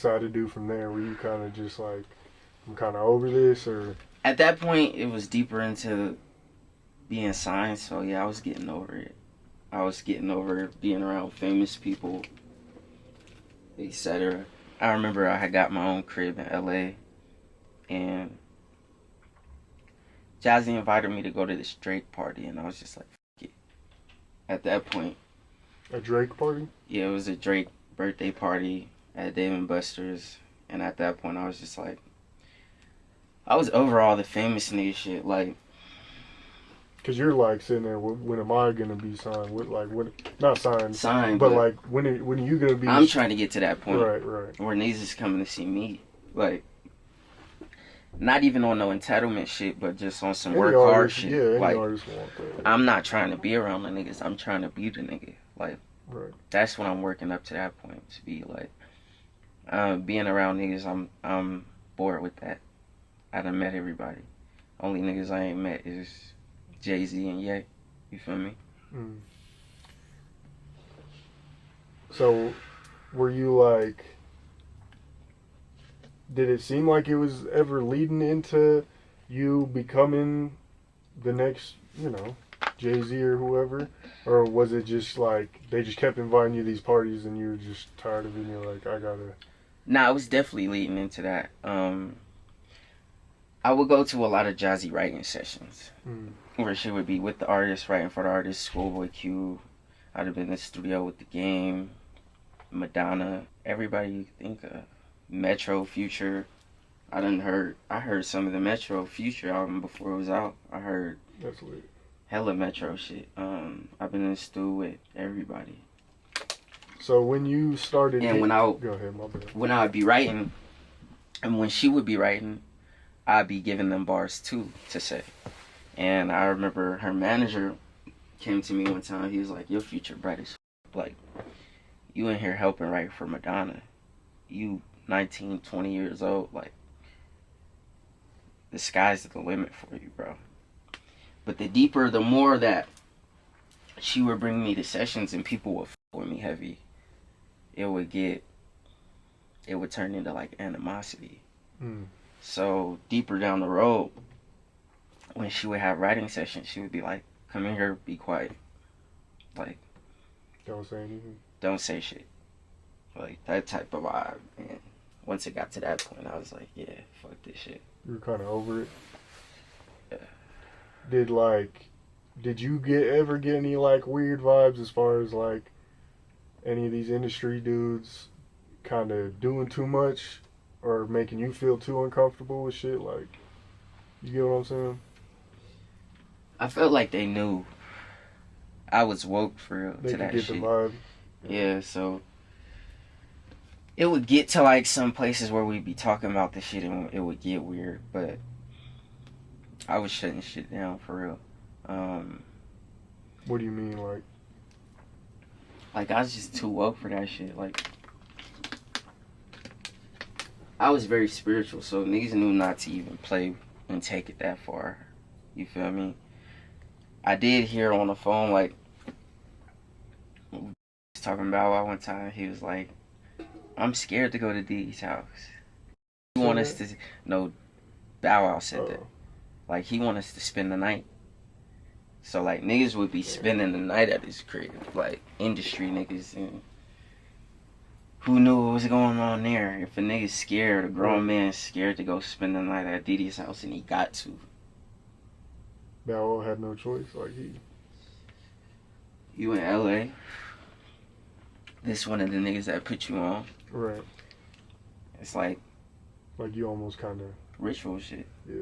decide to do from there? Were you kind of just like, I'm kind of over this, or? At that point, it was deeper into being signed, so yeah, I was getting over it. I was getting over being around famous people, etc. I remember I had got my own crib in LA, and Jazzy invited me to go to this Drake party, and I was just like, F it. At that point, A Drake party? yeah, it was a Drake birthday party at Dave and Buster's, and at that point, I was just like, I was over all the famous nigga shit, like. Cause you're like sitting there. When am I gonna be signed? When? Not signed. Signed, but like when are you gonna be? I'm trying to get to that point. Right. Where niggas is coming to see me, like. Not even on no entitlement shit, but just on some work hard shit. Yeah, any like, artist want that. I'm not trying to be around the niggas. I'm trying to be the nigga. Like, right. That's when I'm working up to that point to be like, being around niggas. I'm bored with that. I done met everybody. Only niggas I ain't met is Jay-Z and Ye. You feel me? Mm. So, were you like? Did it seem like it was ever leading into you becoming the next, Jay-Z or whoever? Or was it just like they just kept inviting you to these parties and you were just tired of it and you're like, I gotta... Nah, it was definitely leading into that. I would go to a lot of Jazzy writing sessions where she would be with the artist, writing for the artist, Schoolboy Q. I'd have been in the studio with The Game, Madonna, everybody you could think of. Metro, Future. I heard some of the Metro Future album before it was out. I heard That's lit. Hella Metro shit. I've been in the studio with everybody. So when you started... And go ahead, my bad. When I would be writing, and when she would be writing, I'd be giving them bars too to say. And I remember her manager came to me one time. He was like, your future bright as f-. Like, you in here helping write for Madonna. You 19, 20 years old, like, the sky's the limit for you, bro. But the deeper, the more that she would bring me to sessions and people would f with me heavy, it would turn into like animosity. So deeper down the road, when she would have writing sessions, she would be like, come in here, be quiet. Like, don't say anything. Don't say shit. Like, that type of vibe. And once it got to that point, I was like, yeah, fuck this shit. You were kind of over it? Yeah. Did you ever get any, like, weird vibes as far as, like, any of these industry dudes kind of doing too much or making you feel too uncomfortable with shit? Like, you get what I'm saying? I felt like they knew I was woke for real they to that get shit. The vibe. Yeah, so it would get to like some places where we'd be talking about the shit and it would get weird, but I was shutting shit down for real. What do you mean, like? Like, I was just too woke for that shit. Like, I was very spiritual, so niggas knew not to even play and take it that far. You feel me? I did hear on the phone, like, talking about one time, he was like, I'm scared to go to Diddy's house. He want us to... No, Bow Wow said that. Like, he want us to spend the night. So, like, niggas would be spending the night at his crib. Like, industry niggas. And who knew what was going on there? If a nigga's scared, a grown man's scared to go spend the night at Diddy's house, and he got to. Bow Wow had no choice. Like, You in L.A., this one of the niggas that put you on. Right. It's like... Like, you almost kind of... ritual shit. Yeah.